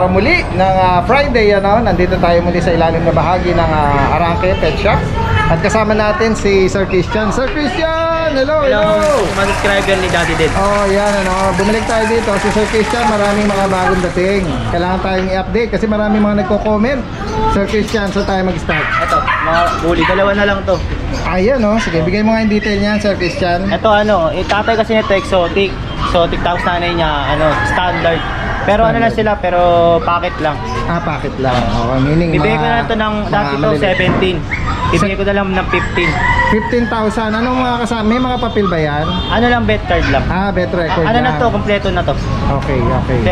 araw muli ng Friday, nandito tayo muli sa ilalim na bahagi ng Arangke Pet Shop. At kasama natin si Sir Christian. Sir Christian! Hello! Mga subscriber ni Daddy Ded. Oh, yan bumalik tayo dito. Si Sir Christian, maraming mga bagong dating. Kailangan tayong i-update kasi maraming mga nagko-comment. Sir Christian, so tayo mag-start. Ito, mga bully. Dalawa na lang to. Ayan, sige, bigay mo nga yung detail niyan, Sir Christian. Ito tatay kasi nito exotic. Exotic tapos nanay niya, standard. Pero ano lang sila, pero packet lang. Packet lang. Meaning Bibigay ko na ito ng dati to 17. Bibigay ko na lang ng 15. 15,000. Anong mga kasama? May mga papel ba yan? Ano lang, bet card lang. Bet record Ano lang. na to, kompleto na to. Okay.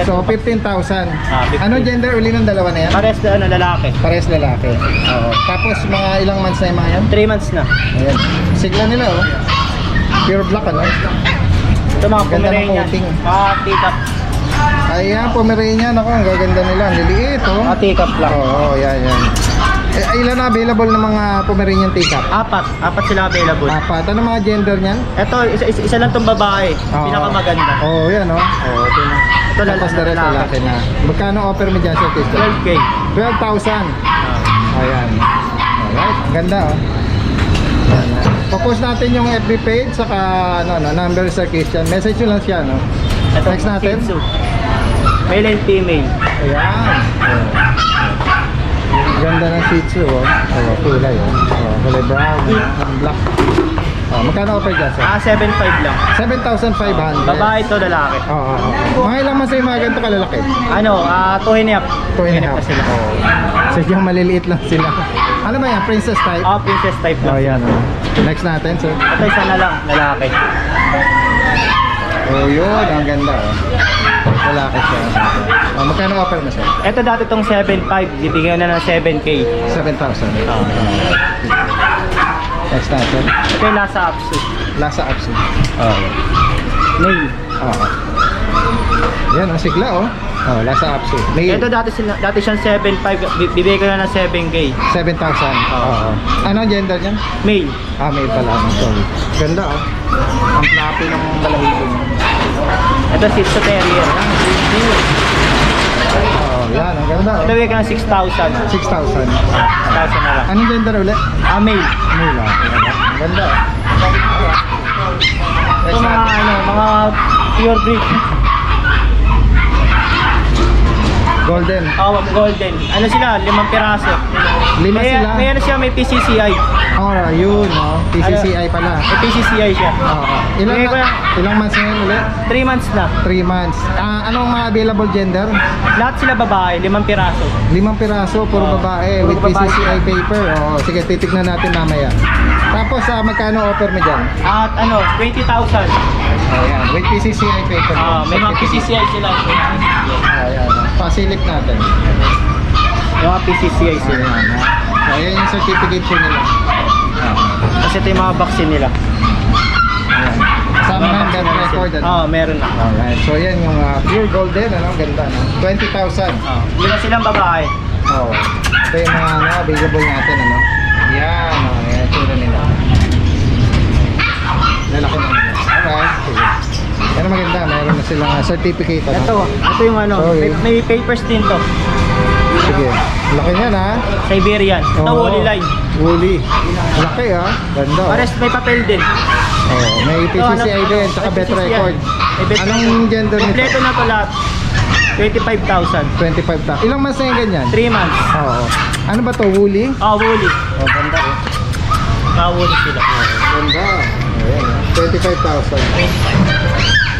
So, 15,000. 15. Anong gender uli ng dalawa na yan? Pares na lalaki. Pares lalaki. Oo. Tapos, mga ilang months na yung mga yan? 3 months na. Ayan. Sigla nila, Pure black, Ito mga Ganda ng Pomeranian. coating. Mga teacup. Ayan, Pomeranian. Ang gaganda nila. Ang liliit, Mga teacup lang. Oo, yan. Ilan na available ng mga Pomeranian teacup? Apat sila available. Apat. Ano mga gender niyan? Ito, isa lang tong babae. Pinakamaganda. Yan, Ito Tapos na rin lalaki na. Magkano offer mo dyan, Sir Christian? 12K. 12,000. Ayan. Alright, ganda, Popost natin yung FB page saka number, Sir Christian. Message nyo lang siya, Ito, text natin. Shih Tzu. Male and female. Ayan. Ganda ng Shih Tzu, kulay, kulay brown, black. Magkano offer dyan, sir? 7.5 lang. 7,500. Babae to, lalaki. Mga ilang mas yung mga ganito kalalaki? 2 and a half. 2 and a half. na sila. Sadyang maliliit lang sila. Ano ba yan? Princess type? Princess type lang. Yan. Next natin, sir. Ito isa na lang, lalaki. Yun. Ang ganda, lalaki siya. Magkano offer mo, sir? Ito dati tong 7.5, bibigyan na ng 7K. 7,000. Next natin. Ito yung Lhasa Apso. Lhasa Apso. Male. Yan, ang sigla, Lhasa Apso. Ito dati siyang 7.5, bibigyan ko na ng 7K. 7,000. Ano ang gender niyan? Male. May pala. Sorry. Ganda, Ang fluffy ng balahibo niya. Ito Shih Tzu Terrier. Yan, ang ganda, Ito bibigyan ko ng 6,000. 6,000. 6,000 na lang. Anong gender ulit? Male. Mula. Ang ganda, Ito mga pure breed. Golden. Golden. Ano sila? 5 piraso. 5 sila. May ano siya, may PCCI. Yun, PCCI pala. May PCCI siya. Ilang Bigay ko ilang months na yun ulit? 3 months na. 3 months. Anong mga available gender? Lahat sila babae, 5 piraso. 5 piraso, puro babae with Puro babae. PCCI paper. Sige, titignan natin mamaya. Tapos, magkano offer mo dyan? At 20,000. Ayan, with PCCI paper. May mga PCCI sila. Ayan, pasilip natin. May mga PCCI sila. Ayan yung certificate po nila. Kasi ito yung mga vaccine nila. Ayan. Kasama na yung death record. Meron na. Alright, so yan yung pure golden, ganda, 20,000. Hindi na silang babae. Ito yung mga available natin, Yan, yan, tsura nila. Lalaki na nila. Alright, sige. Pero maganda, mayroon na silang certificate. Ito yung may papers din to. Sige, laki niyan, Siberian. Ito woolly line. Woolly. Laki, ganda. Pares may papel din. May PCCI din, saka bet record. Anong gender nito? Kompleto na to lahat. 25,000. 25,000. Ilang months na yung ganyan? 3 months. Ano ba to? Woolly? Woolly. Ganda, Woolly sila. Ganda. Ayan, 25,000.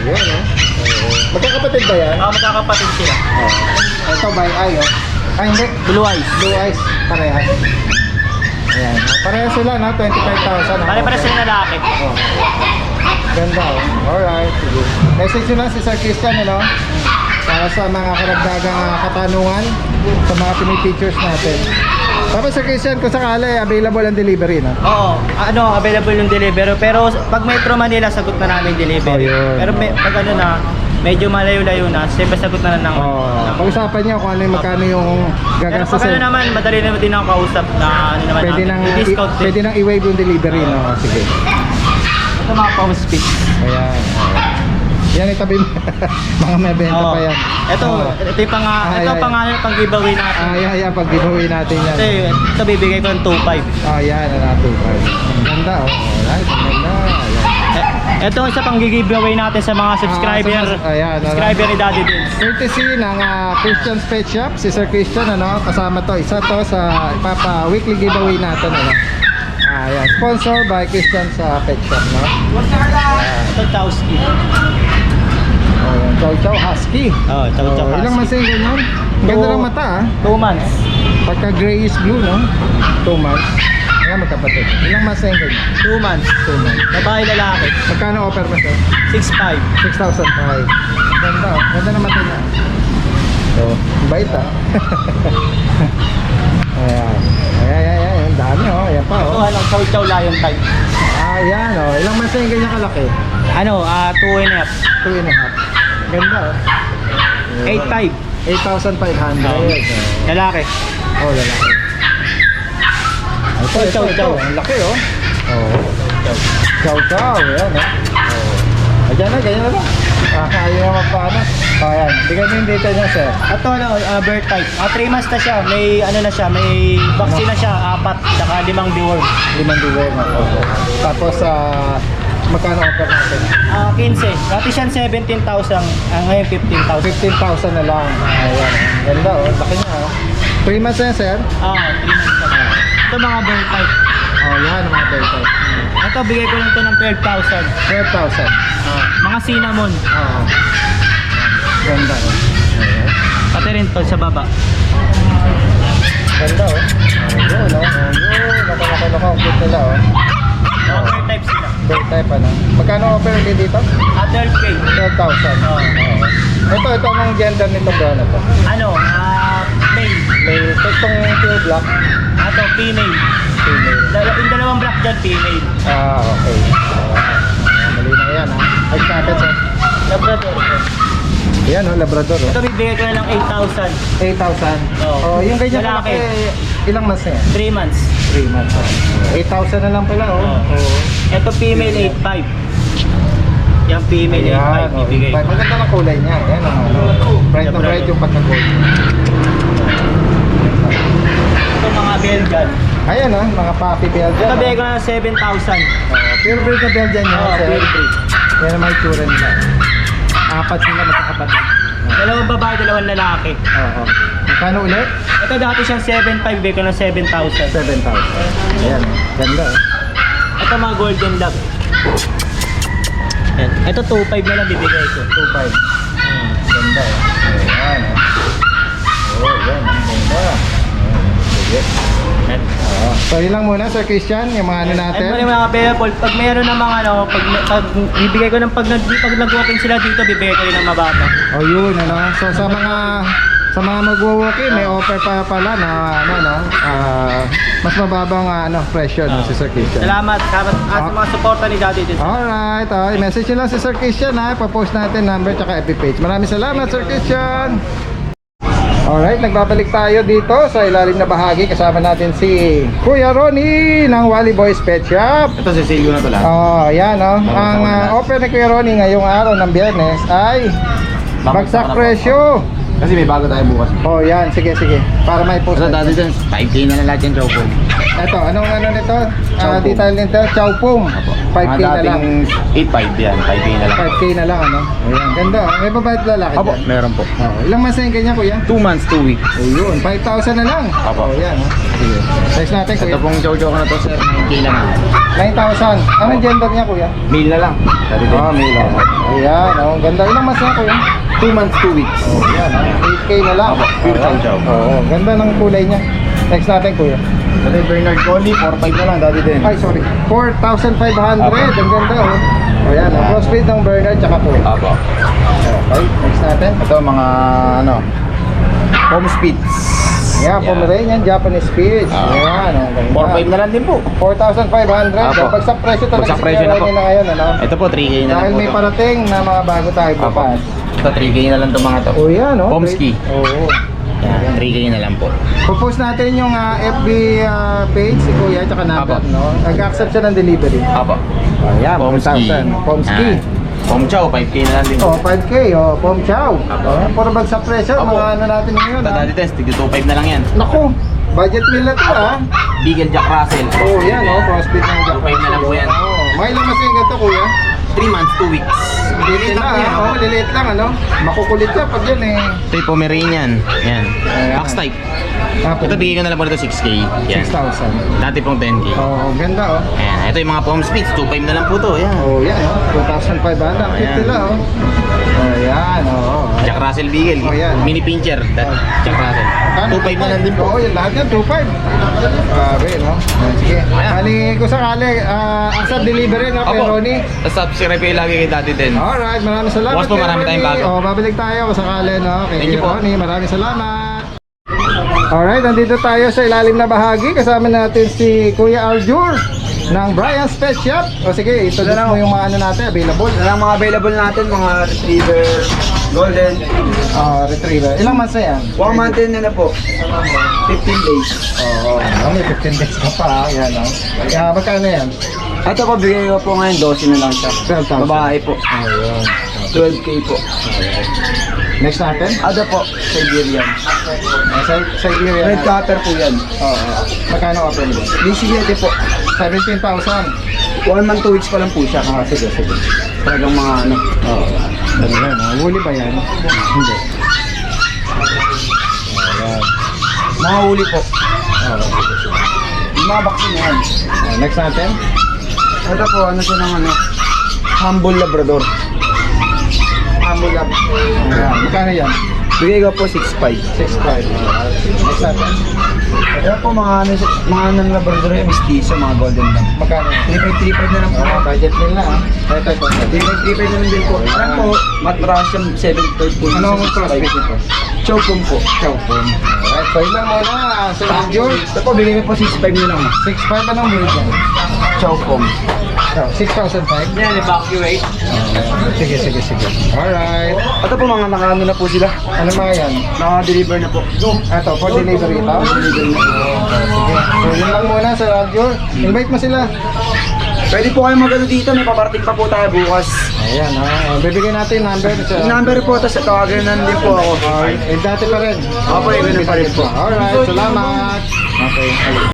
Ayan, magkakapatid ba yan? Magkakapatid sila. Ito by eye, hindi. Blue eyes. Blue eyes, parehas. Ayan, parehas sila, 25,000. Pare-pare sila lalaki. Ganda, alright, sige. Message nyo lang si Sir Christian, para sa mga karagdagang katanungan sa mga pinipictures natin. Tapos Sir Christian, kung sakali, available ang delivery, Available yung delivery. Pero pag Metro Manila, sagot na namin delivery. Pero pag medyo malayo-layo na, siyempre sagot na ng pag-usapan niyo kung magkano yung pero pag gagastusin. naman, madali naman din ako kausap na i-discount din. Pwede nang i-waive yung delivery, Sige. Ito mga pause speech. Ayan. Yan itabi mo. Mga may benta Oo. pa yan. Ito, ito yung pangalan pang giveaway natin. Pag giveaway natin yan. Ito bibigay ko ng 2.5. Yan, natupay. Ang ganda, oh. Alright, ang ganda. Ayan. Ito isa pang giveaway natin sa mga subscriber. Subscriber ni Daddy Dins. Courtesy ng Christian's Pet Shop, si Sir Christian, ano, kasama to, isa to sa weekly giveaway natin, ano. Ayan, sponsor by Christian sa Pet Shop, no. Ito Chowski. Ayan, Chow Chow Husky. Chow Chow Husky. Ilang months yung ganyan? Ang ganda ng mata, 2 months. Pagka grayish blue, no. 2 months. Ayan, magkapatid. Ilang months yung ganyan? 2 months. 2 months. Babae lalaki. Magkano offer mo, sir? 6.5. 6,500. Ganda, oh. Ganda ng mata niya. So, bait, Ayan. Ayan. Ang dami, oh. Ayan pa, Ito oh. Chow Chow Lion type. Ayan, oh. Ilang months yung ganyan kalaki? 2.5. 2.5. Ganda, oh. 8.5. 8,500. Lalaki. Oh, lalaki. Ito, Chow Chow. Ang laki, oh. Oh. Chow Chow. Ayan, oh. Ayan na, ganyan na lang. Ayaw na magpaano. Ayan. Bigyan mo yung data niya, sir. Ito bird type. 3 months na siya. May may vaccine na siya. 4. Saka 5 deworm. 5 duwer na. Tapos, magkano offer natin? 15. Dati siyang 17,000. Ngayon 15,000. 15,000 na lang. Ayan. Ganda, oh. Laki niya, oh. 3 months na yan, sir? 3 months na. Ito mga bird type. Oh, yan, mga data. Ito bigay ko lang ito ng 12,000. 12,000. Mga cinnamon. Oo. Ganda, oh. Ayan. Pati rin to sa baba. Ganda, oh. Ayun, oh. Ayun. Naka. Ang cute nila, oh. Mga bird type sila. Bird type, ano? Magkano offer ulit dito? 12K. 12,000. Oo. Ito, anong gender nitong brown na to? Male. May itong pure black, Female. female. Yung dalawang black dyan, female. Okay. Mali na yan, ha? Ay, natin, sir. Labrador. Yan, oh, Labrador, oh. Ito bibigay ko na lang 8,000. 8,000. Oo. Oh, yung ganyan Lalaki. kalaki, ilang months na yan? 3 months. 3 months. 8,000 na lang pala, oh. Oo. Oo. Ito female 8,500. Yung female Ayan, 8,500 bibigay ko. Maganda ng kulay niya. Ayan, bright na bright yung pagka-gold. Ito mga Belgian. Ayan, mga puppy Belgian. Ito bigay ko na lang 7,000. Pure breed na Belgian yan, Oo, sir. pure breed. Yan ang may tsura nila. 4 sila magkakapatid. Dalawang babae, dalawang lalaki. Oo. Magkano ulit? Ito dati siyang 7,500, bigay ko na 7,000. 7,000. Ayan, ganda. Ito mga golden lab. Ayan. Ito 2,500 na lang bibigay ko. 2,500. Ganda. Ayan. Yan. Ganda. Sige. Ayan. So yun lang muna, Sir Christian, yung mga ano natin. Ay, mga available. Pag mayroon ng mga pag bibigay ko ng pag nag-walking sila dito, bibigay ko rin ng mababa. Oh, yun, ano. So sa mga magwo-walk-in, may offer pa pala na mas mababang presyo no, si Sir Christian. Salamat sa mga suporta ni Daddy din. Alright, message nyo lang si Sir Christian, pa-post natin number tsaka FB page. Maraming salamat, Sir Christian. Alright, nagbabalik tayo dito sa ilalim na bahagi. Kasama natin si Kuya Ronnie ng Wally Boys Pet Shop. Ito si Silvio na to lang. Yan, ang offer ni Kuya Ronnie ngayong araw ng Biyernes ay bagsak presyo. Kasi may bago tayo bukas. Yan, sige. Para may post. Sa dati dyan, 5K na lang lahat yung chow po. Ito, anong nito? Chow Pum. Detail nito, Chow Pum. 5K na lang. 8.5 yan, 5K na lang. 5K na lang, ano? Ayan, ganda. May babae at lalaki Opo, dyan. meron po. Ilang months na yung ganyan, kuya? 2 months, 2 weeks. Ayun, 5,000 na lang. Opo. Yan, sige. Size natin, kuya. Ito pong chow ko na to, sir, 9K lang. 9,000. Anong gender niya, kuya? Male na lang. Dati din. Male. Ayan, ganda. Ilang months na, kuya? 2 months, 2 weeks. Ayan, 8K na lang. Opo, pure Ayan. chow. Ganda ng kulay niya. Next natin, kuya. Dati Bernard Collie, 4.5 na lang, dati din. Ay, sorry. 4,500. Opo. Ang ganda, Ayan, crossbreed ng Bernard tsaka po. Apo. Okay, next natin. Ito mga, home speeds. Yeah, Pomeranian, Japanese Spitz. Ayan, ang ganda. 4.5 na lang din po. 4,500. Apo. Bagsak presyo talaga Bagsak presyo na po. na ngayon, ano? Ito po, 3K na lang Dahil po may to. parating na mga bago tayo Apo. bukas. Ito, 3K na lang itong mga to. Yan, Pomsky. Oo. Yan, 3K na lang po. Popost natin yung FB page si Kuya tsaka number, Apo. no? Nag-accept siya ng delivery. Apo. Ayan, Pomsky. 4,000. Pomsky. Yan. Pom chow, 5K na lang din po. Oh, 5K, oh, Pom Chow. Oh, puro bagsak presyo, Opo. mga ano natin ngayon, ha? Dadali test, tigil 2.5 na lang yan. Naku, budget meal na to, ha? Beagle Jack Russell. Oh, yan, oh, crossfit ng Jack. 2.5 na lang po yan. Oh, may ilang masingat to, kuya? 3 months, 2 weeks. Liliit lang, ha? Oh, liliit lang, ano? Makukulit ka pag yan, eh. Ito yung Pomeranian. Yan. Ayan. Box type. Ah, Ito bigay ko na lang po nito 6K. Yan. 6,000. Dati pong 10K. Oh, ganda, oh. Ayan. Ito yung mga Pom Spits. 2.5 na lang po to. Ayan. Oh, yan, oh. 2,500. Ang cute Ayan. nila, oh. Ayan, oh. Jack Russell Beagle. Oh, yan. Mini pincher. Jack Russell. 2.5 na lang din po. Oo, yan, lahat yan, 2.5. Grabe, no? Ah, sige. Bali, kung sakali, ang sa delivery, no, kay Ronnie. Subscribe kayo lagi kay Daddy Den. Alright, maraming salamat. Bukas po, kay marami tayong Ronnie. bago. Oh, babalik tayo kung sakali, no? Kay Thank you po. Ronnie, maraming salamat. Alright, nandito tayo sa ilalim na bahagi. Kasama natin si Kuya Aljur ng Brian's Pet Shop. O sige, introduce mo yung mga ano natin, available. Yan ang mga available natin, mga retriever, golden. Retriever. Ilang months na yan? 1 month na po. 15 days. Oo, may 15 days ka pa. Yan, no? Kaya magkano yan? Ito po, bigay ko po ngayon, 12 na lang siya. 12,000. Babae po. Ayun. 12K po. Next natin? Ada po, Siberian. Siberian. Red cutter po yan. Oo. Magkano open mo? 17 po. 17,000. 1 month, 2 weeks pa lang po siya. Sige, sige. Talagang mga ano. Oo. Ano yan? Huli ba yan? Hindi. Ayan. Mga huli po. Oo, sige, sige. Mga vaccine yan. Next natin? Ito po, ano siya ng ano? Humble Labrador. Humble Lab. Ayan. Magkano yan? Bigay ko po 6.5. 6,500. Next natin? Ito po mga ano, mga ng Labrador yung mestizo, mga golden lang. Magkano? 3.5 na lang po. Budget nila, ha? Ito. 3.5 na lang din po. Ayan po, Matrasium 7.5 po. Ano ang crossfit ito? Chocom po. Chowpon. Alright, so ilan muna, Sir Aljur? Ito po, bigay ko po 6.5 na lang. 6,500 anong breed yan? Chocom. So, 6,500? Yan, evacuate. Sige, sige, sige. Alright. Ito po mga nakaano na po sila. Ano mga yan? Naka-deliver na po. Ito, for delivery ito? Deliver na. Sige. So, yun lang muna, Sir Aljur. Invite mo sila. Pwede po kayo magano dito, may paparating pa po tayo bukas. Ayan, ha. Bibigyan natin yung number. Yung number po, tapos tawagin din po ako. Dati pa rin. Opo, ganun pa rin po. Alright, salamat. Okay.